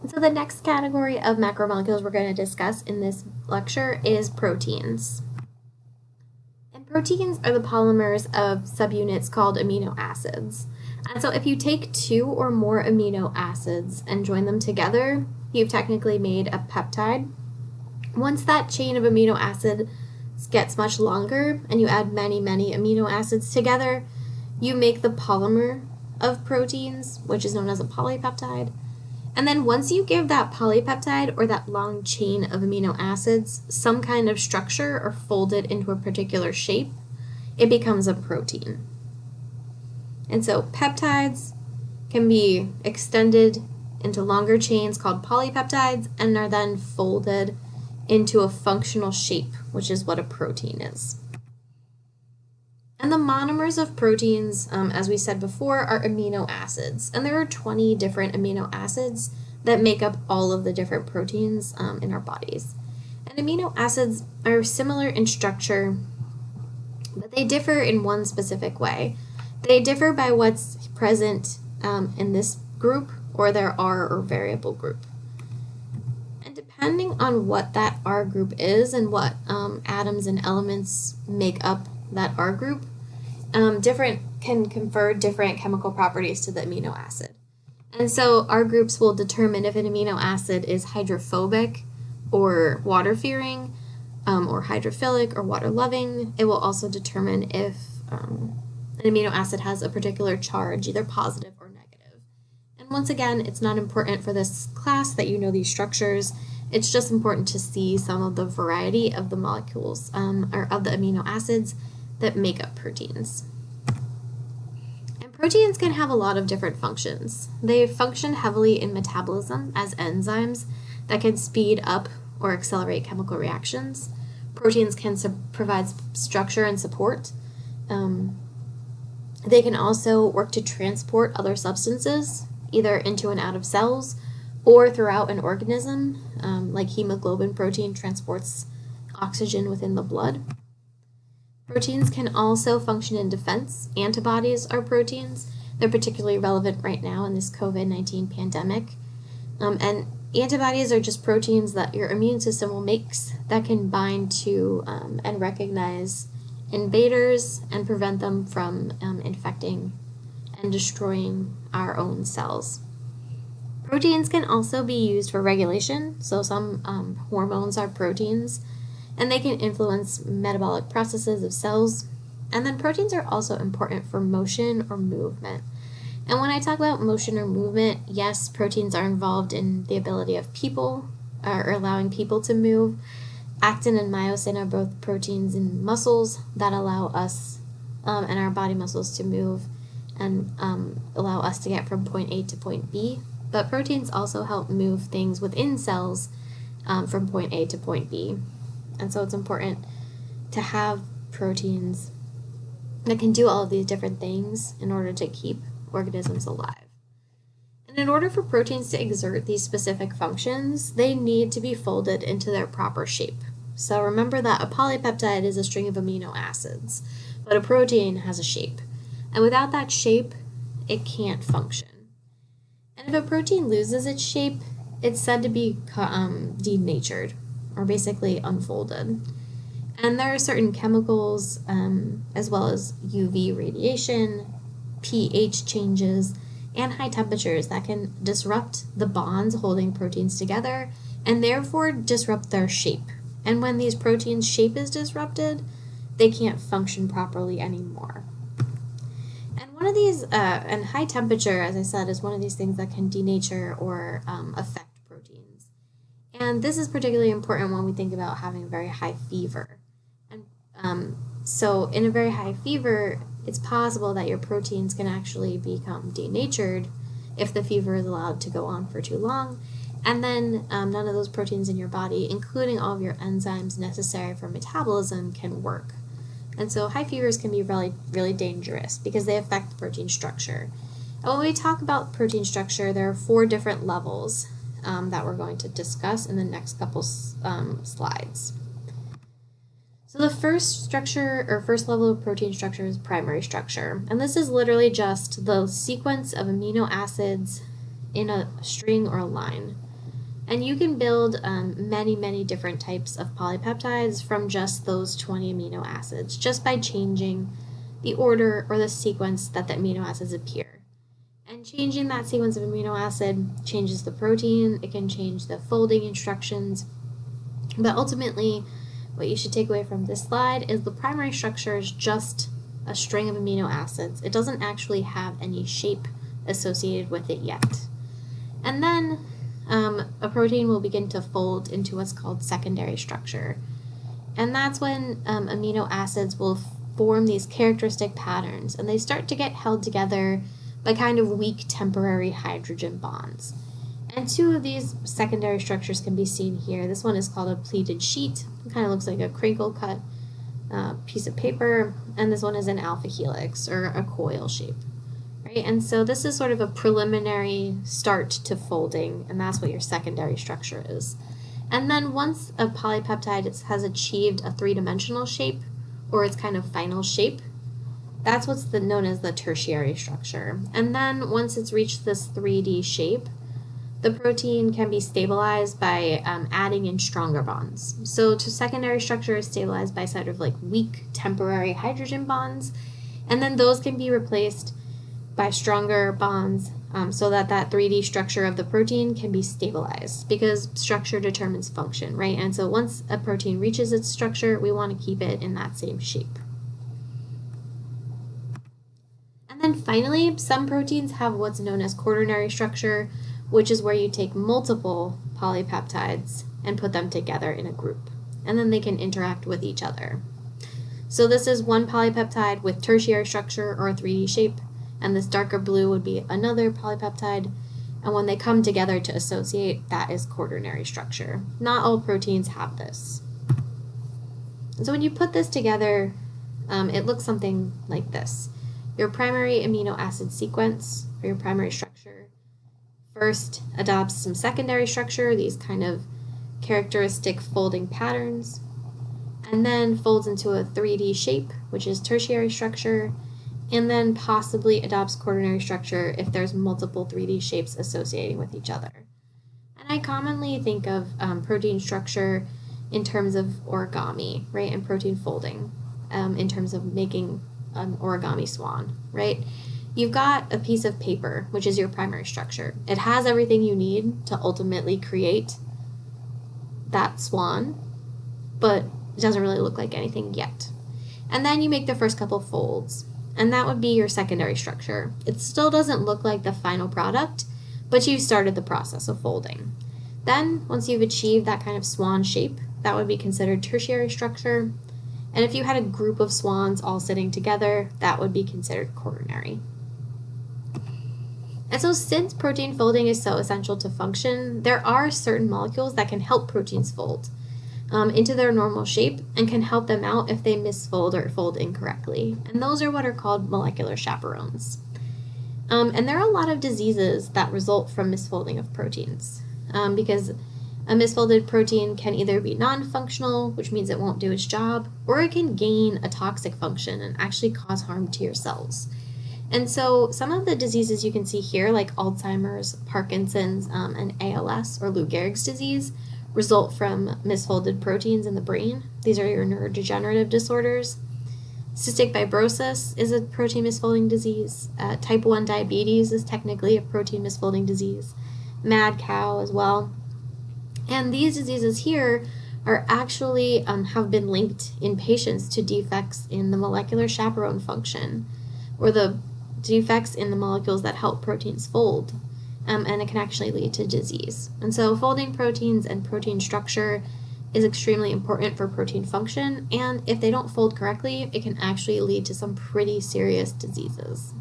So the next category of macromolecules we're going to discuss in this lecture is proteins. And proteins are the polymers of subunits called amino acids. And so if you take two or more amino acids and join them together, you've technically made a peptide. Once that chain of amino acids gets much longer and you add many amino acids together, you make the polymer of proteins, which is known as a polypeptide. And then once you give that polypeptide or that long chain of amino acids some kind of structure or fold it into a particular shape, it becomes a protein. And so peptides can be extended into longer chains called polypeptides and are then folded into a functional shape, which is what a protein is. And the monomers of proteins, as we said before, are amino acids. And there are 20 different amino acids that make up all of the different proteins in our bodies. And amino acids are similar in structure, but they differ in one specific way. They differ by what's present in this group or their R or variable group. And depending on what that R group is and what atoms and elements make up that R group, can confer different chemical properties to the amino acid. And so R groups will determine if an amino acid is hydrophobic or water-fearing, or hydrophilic or water-loving. It will also determine if an amino acid has a particular charge, either positive or negative. And once again, it's not important for this class that you know these structures. It's just important to see some of the variety of the molecules or of the amino acids that make up proteins. And proteins can have a lot of different functions. They function heavily in metabolism as enzymes that can speed up or accelerate chemical reactions. Proteins can provide structure and support. They can also work to transport other substances, either into and out of cells or throughout an organism, like hemoglobin protein transports oxygen within the blood. Proteins can also function in defense. Antibodies are proteins. They're particularly relevant right now in this COVID-19 pandemic. And antibodies are just proteins that your immune system will make that can bind to and recognize invaders and prevent them from infecting and destroying our own cells. Proteins can also be used for regulation, so some hormones are proteins, and they can influence metabolic processes of cells. And then proteins are also important for motion or movement. And when I talk about motion or movement, yes, proteins are involved in the ability of people, or allowing people to move. Actin and myosin are both proteins in muscles that allow us and our body muscles to move and allow us to get from point A to point B. But proteins also help move things within cells from point A to point B. And so it's important to have proteins that can do all of these different things in order to keep organisms alive. And in order for proteins to exert these specific functions, they need to be folded into their proper shape. So remember that a polypeptide is a string of amino acids, but a protein has a shape. And without that shape, it can't function. And if a protein loses its shape, it's said to be denatured, or basically unfolded. And there are certain chemicals, as well as UV radiation, pH changes, and high temperatures that can disrupt the bonds holding proteins together and therefore disrupt their shape. And when these proteins' shape is disrupted, they can't function properly anymore. And one of these, and high temperature, as I said, is one of these things that can denature or affect proteins. And this is particularly important when we think about having a very high fever. And so in a very high fever, it's possible that your proteins can actually become denatured if the fever is allowed to go on for too long. And then none of those proteins in your body, including all of your enzymes necessary for metabolism, can work. And so high fevers can be really, really dangerous because they affect protein structure. And when we talk about protein structure, there are 4 different levels that we're going to discuss in the next couple slides. So the first structure, or first level of protein structure, is primary structure. And this is literally just the sequence of amino acids in a string or a line. And you can build many different types of polypeptides from just those 20 amino acids, just by changing the order or the sequence that the amino acids appear. And changing that sequence of amino acid changes the protein, it can change the folding instructions, but ultimately what you should take away from this slide is the primary structure is just a string of amino acids. It doesn't actually have any shape associated with it yet. And then a protein will begin to fold into what's called secondary structure. And that's when amino acids will form these characteristic patterns, and they start to get held together by kind of weak temporary hydrogen bonds. And two of these secondary structures can be seen here. This one is called a pleated sheet. It kind of looks like a crinkle cut piece of paper, and this one is an alpha helix or a coil shape. Right? And so this is sort of a preliminary start to folding, and that's what your secondary structure is. And then once a polypeptide has achieved a three-dimensional shape, or its kind of final shape, that's what's known as the tertiary structure. And then once it's reached this 3D shape, the protein can be stabilized by adding in stronger bonds. So to secondary structure is stabilized by sort of like weak temporary hydrogen bonds, and then those can be replaced by stronger bonds so that that 3D structure of the protein can be stabilized, because structure determines function, right? And so once a protein reaches its structure, we want to keep it in that same shape. And then finally, some proteins have what's known as quaternary structure, which is where you take multiple polypeptides and put them together in a group, and then they can interact with each other. So this is one polypeptide with tertiary structure or a 3D shape, and this darker blue would be another polypeptide, and when they come together to associate, that is quaternary structure. Not all proteins have this. And so when you put this together, it looks something like this. Your primary amino acid sequence, or your primary structure, first adopts some secondary structure, these kind of characteristic folding patterns, and then folds into a 3D shape, which is tertiary structure, and then possibly adopts quaternary structure if there's multiple 3D shapes associating with each other. And I commonly think of protein structure in terms of origami, right, and protein folding in terms of making an origami swan, right? You've got a piece of paper, which is your primary structure. It has everything you need to ultimately create that swan, but it doesn't really look like anything yet. And then you make the first couple folds, and that would be your secondary structure. It still doesn't look like the final product, but you've started the process of folding. Then, once you've achieved that kind of swan shape, that would be considered tertiary structure. And if you had a group of swans all sitting together, that would be considered quaternary. And so since protein folding is so essential to function, there are certain molecules that can help proteins fold into their normal shape and can help them out if they misfold or fold incorrectly. And those are what are called molecular chaperones. And there are a lot of diseases that result from misfolding of proteins because a misfolded protein can either be non-functional, which means it won't do its job, or it can gain a toxic function and actually cause harm to your cells. And so some of the diseases you can see here, like Alzheimer's, Parkinson's, and ALS, or Lou Gehrig's disease, result from misfolded proteins in the brain. These are your neurodegenerative disorders. Cystic fibrosis is a protein misfolding disease. Type 1 diabetes is technically a protein misfolding disease. Mad cow as well. And these diseases here are actually have been linked in patients to defects in the molecular chaperone function, or the defects in the molecules that help proteins fold, and it can actually lead to disease. And so folding proteins and protein structure is extremely important for protein function, and if they don't fold correctly, it can actually lead to some pretty serious diseases.